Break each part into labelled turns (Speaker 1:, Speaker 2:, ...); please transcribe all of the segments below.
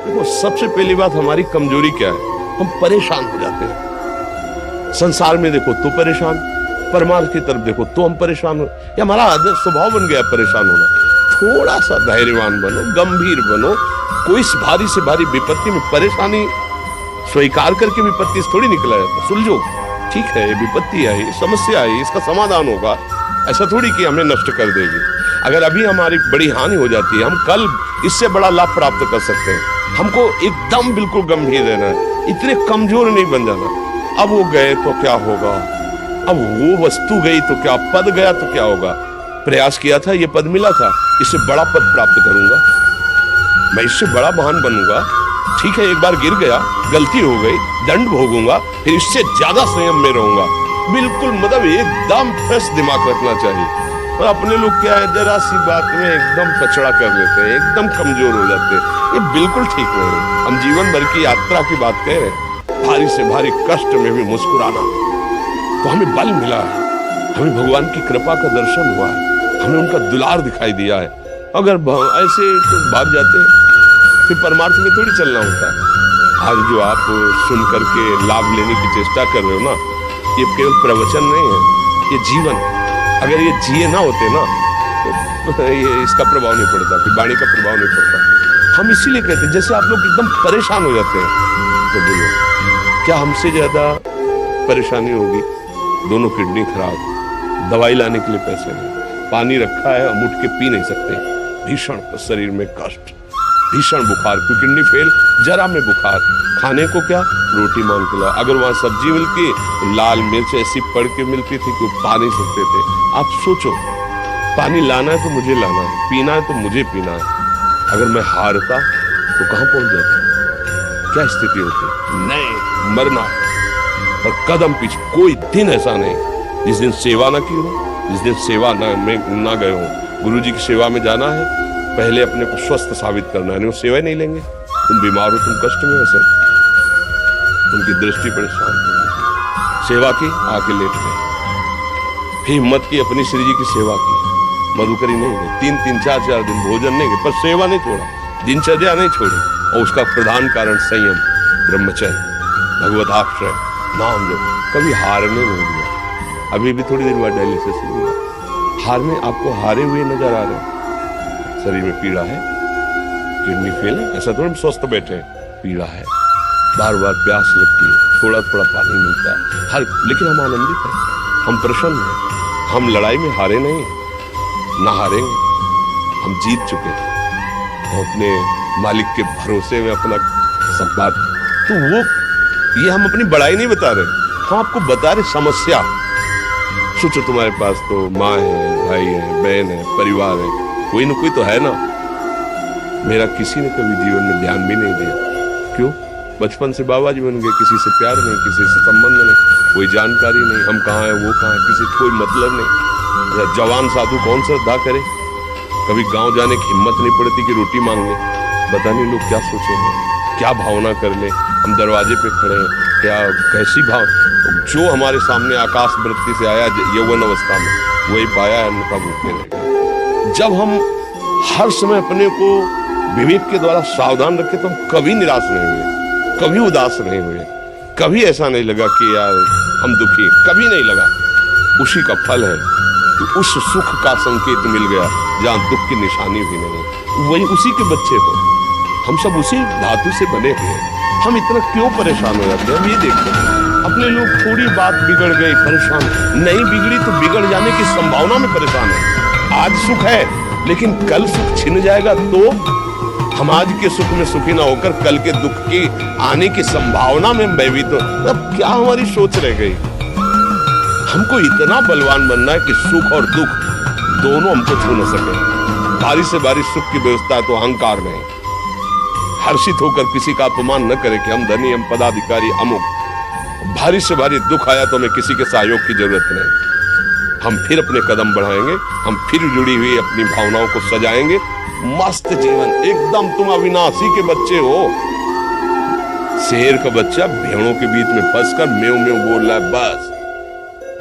Speaker 1: देखो सबसे पहली बात हमारी कमजोरी क्या है, हम परेशान हो जाते हैं। संसार में देखो तो परेशान, परमार्थ की तरफ देखो तो हम परेशान हो, ये हमारा आदत स्वभाव बन गया परेशान होना। थोड़ा सा धैर्यवान बनो, गंभीर बनो। कोई भारी से भारी विपत्ति में परेशानी स्वीकार करके विपत्ति से थोड़ी निकला जाता। सुलझो, ठीक है विपत्ति आई, समस्या आई, इसका समाधान होगा, ऐसा थोड़ी कि हमें नष्ट कर देगी। अगर अभी हमारी बड़ी हानि हो जाती है, हम कल इससे बड़ा लाभ प्राप्त कर सकते हैं। हमको एकदम बिल्कुल गंभीर रहना है, इतने कमजोर नहीं बन जाना। अब वो गए तो क्या होगा, अब वो वस्तु गई तो क्या, पद गया तो क्या होगा। प्रयास किया था, ये पद मिला था, इससे बड़ा पद प्राप्त करूंगा, मैं इससे बड़ा महान बनूंगा। ठीक है एक बार गिर गया, गलती हो गई, दंड भोगूंगा, फिर इससे ज्यादा संयम में रहूंगा। बिल्कुल मतलब एकदम फ्रेश दिमाग रखना चाहिए। और अपने लोग क्या है, जरा सी बात में एकदम कचड़ा कर लेते हैं, एकदम कमजोर हो जाते हैं। ये बिल्कुल ठीक नहीं है। हम जीवन भर की यात्रा की बात कह रहे हैं, भारी से भारी कष्ट में भी मुस्कुराना, तो हमें बल मिला है, हमें भगवान की कृपा का दर्शन हुआ है, हमें उनका दुलार दिखाई दिया है। अगर ऐसे तो भाग जाते फिर परमार्थ में थोड़ी चलना होता है। आज जो आप सुन करके लाभ लेने की चेष्टा कर रहे हो ना, ये केवल प्रवचन नहीं है, ये जीवन। अगर ये जिए ना होते ना तो ये इसका प्रभाव नहीं पड़ता, फिर वाणी का प्रभाव नहीं पड़ता। हम इसीलिए कहते हैं, जैसे आप लोग एकदम परेशान हो जाते हैं तो बोलो क्या हमसे ज्यादा परेशानी होगी। दोनों किडनी खराब, दवाई लाने के लिए पैसे नहीं, पानी रखा है हम उठ के पी नहीं सकते, भीषण शरीर में कष्ट, भीषण बुखार, क्योंकि किडनी फेल, जरा में बुखार, खाने को क्या, रोटी मांग के ला। अगर वहां सब्जी मिलती तो लाल मिर्च ऐसी पड़ के मिलती थी कि वो पा नहीं सकते थे। आप सोचो, पानी लाना है तो मुझे लाना है, पीना है तो मुझे पीना है। अगर मैं हारता तो कहां पहुंच जाता, क्या स्थिति होती, नहीं मरना। और कदम पीछे, कोई दिन ऐसा नहीं जिस दिन सेवा ना की हो, जिस दिन सेवा ना गए हो। गुरु जी की सेवा में जाना है, पहले अपने को स्वस्थ साबित करना है, नहीं वो सेवा ही नहीं लेंगे। तुम बीमार हो, तुम कष्ट में हो सर, उनकी दृष्टि परेशान होगी। सेवा की, आके लेट गए, फिर हिम्मत की, अपनी श्री जी की सेवा की, मधुकरी नहीं गई, 3-3, 4-4 दिन भोजन नहीं गए, पर सेवा नहीं छोड़ा, दिनचर्या नहीं छोड़ी। और उसका प्रधान कारण संयम, ब्रह्मचर्य, भगवताश्रय, नाम लो, कभी हारने नहीं दिया। अभी भी थोड़ी देर बाद डायलिसिस हुआ, हारने, आपको हारे हुए नजर आ रहे हैं। शरीर में पीड़ा है, किडनी फेल है, ऐसा थोड़ा स्वस्थ बैठे हैं, पीड़ा है, बार बार प्यास लगती है, थोड़ा थोड़ा पानी मिलता है, हर, लेकिन हम आनंदित हैं, हम प्रसन्न हैं, हम लड़ाई में हारे नहीं हैं, ना हारेंगे, हम जीत चुके हैं, हम अपने मालिक के भरोसे में अपना सब बात। तो वो ये हम अपनी बड़ाई नहीं बता रहे, हम आपको बता रहे समस्या। सोचो तुम्हारे पास तो माँ है, भाई है, बहन है, परिवार है, कोई ना कोई तो है ना। मेरा किसी ने कभी जीवन में ध्यान भी नहीं दिया, क्यों? बचपन से बाबा जी बन गए, किसी से प्यार नहीं, किसी से संबंध नहीं, कोई जानकारी नहीं, हम कहाँ हैं वो कहाँ है, किसी से कोई मतलब नहीं। जवान साधु कौन श्रद्धा करे, कभी गांव जाने की हिम्मत नहीं पड़ती कि रोटी मांग ले। पता नहीं लोग क्या सोचेंगे, क्या भावना कर ले, हम दरवाजे पे खड़े हैं, क्या कैसी भाव। जो हमारे सामने आकाश वृत्ति से आया यौवन अवस्था में, वही पाया है, अन्यथा भूखे रह। जब हम हर समय अपने को विवेक के द्वारा सावधान रखे तो हम कभी निराश नहीं हुए, कभी उदास नहीं हुए, कभी ऐसा नहीं लगा कि यार हम दुखी, कभी नहीं लगा। उसी का फल है कि उस सुख का संकेत मिल गया जहाँ दुख की निशानी भी नहीं, वही उसी के बच्चे हो। हम सब उसी धातु से बने हुए हैं। हम इतना क्यों परेशान हो जाते हैं? हम ये देखते हैं अपने लोग, थोड़ी बात बिगड़ गई परेशान, नहीं बिगड़ी तो बिगड़ जाने की संभावना में परेशान है। आज सुख है लेकिन कल सुख छिन जाएगा, तो हम आज के सुख में सुखी ना होकर कल के दुख की आने की संभावना में भयभीत हो। अब क्या हमारी सोच रह गई? हमको इतना बलवान बनना है कि सुख और दुख दोनों हमको छू न सके। भारी से भारी सुख की व्यवस्था है तो अहंकार नहीं, हर्षित होकर किसी का अपमान न करे कि हम धनी, हम पदाधिकारी, अमुक। भारी से भारी दुख आया तो हमें किसी के सहयोग की जरूरत नहीं, हम फिर अपने कदम बढ़ाएंगे, हम फिर जुड़ी हुई अपनी भावनाओं को सजाएंगे। मस्त जीवन, एकदम तुम अविनाशी के बच्चे हो। शेर का बच्चा भेड़ों के बीच में फंसकर म्यों म्यों बोल रहा है, बस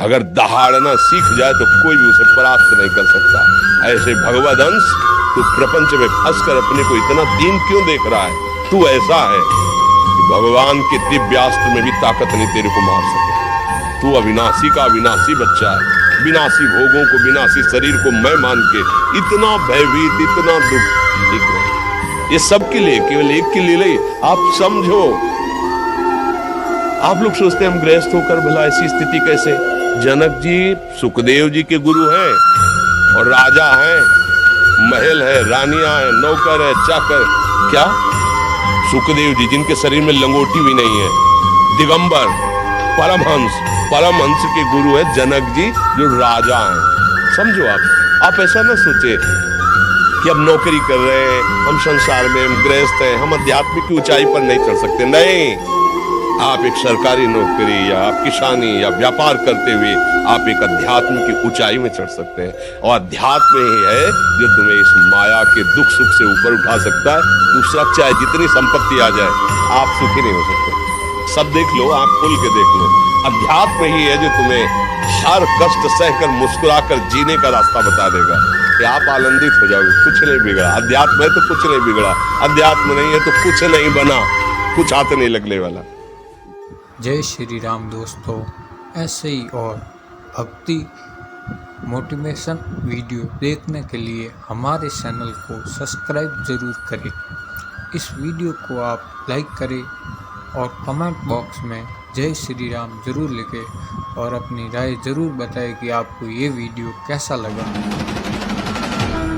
Speaker 1: अगर दहाड़ना सीख जाए तो कोई भी उसे परास्त नहीं कर सकता। ऐसे भगवद अंश तू प्रपंच में फंसकर अपने को इतना दीन क्यों देख रहा है? तू ऐसा है कि भगवान के दिव्यास्त्र में भी ताकत नहीं तेरे को मार सके। तू अविनाशी का अविनाशी बच्चा है, विनाशी भोगों को, विनाशी शरीर को मैं मान के इतना भयभीत, इतना दुख, ठीक है। ये सब के लिए, केवल एक के लिए आप समझो। आप लोग सोचते हैं हम गृहस्थ होकर भला ऐसी स्थिति कैसे। जनक जी सुखदेव जी के गुरु हैं और राजा हैं, महल है, रानियां हैं, नौकर है, चाकर। क्या सुखदेव जी जिनके शरीर में लंगोटी भी नहीं है, दिगंबर, परमहंस के गुरु है जनक जी जो राजा हैं। समझो आप ऐसा ना सोचे कि अब नौकरी कर रहे हैं, हम संसार में, हम गृहस्थ हैं, हम आध्यात्मिक की ऊंचाई पर नहीं चढ़ सकते। नहीं, आप एक सरकारी नौकरी या आप किसानी या व्यापार करते हुए आप एक अध्यात्म की ऊंचाई में चढ़ सकते हैं। और अध्यात्म ही है जो तुम्हें इस माया के दुख सुख से ऊपर उठा सकता है। दूसरा, चाहे जितनी संपत्ति आ जाए, आप सुखी नहीं हो सकते। सब देख लो, आप खुल के देख लो, अध्यात्म ही है जो तुम्हें हर कष्ट सहकर मुस्कुराकर जीने का रास्ता बता देगा कि आप आनंदित हो जाओगे। कुछ नहीं बिगड़ा, अध्यात्म है तो कुछ नहीं बिगड़ा, अध्यात्म नहीं है तो कुछ नहीं बना, कुछ हाथ नहीं लगने वाला।
Speaker 2: जय श्री राम दोस्तों, ऐसे ही और भक्ति मोटिवेशन वीडियो देखने के लिए हमारे चैनल को सब्सक्राइब ज़रूर करें। इस वीडियो को आप लाइक करें और कमेंट बॉक्स में जय श्री राम ज़रूर लिखें और अपनी राय ज़रूर बताएं कि आपको ये वीडियो कैसा लगा।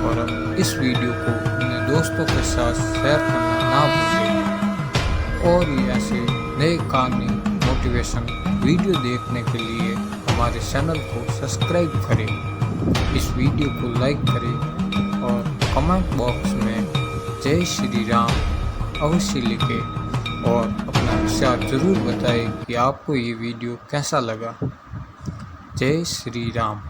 Speaker 2: और इस वीडियो को अपने दोस्तों के साथ शेयर करना ना भूलें। और ये ऐसे नए कहानी मोटिवेशन वीडियो देखने के लिए हमारे चैनल को सब्सक्राइब करें, इस वीडियो को लाइक करें और कमेंट बॉक्स में जय श्री राम अवश्य लिखें और अपना विचार ज़रूर बताएं कि आपको ये वीडियो कैसा लगा। जय श्री राम।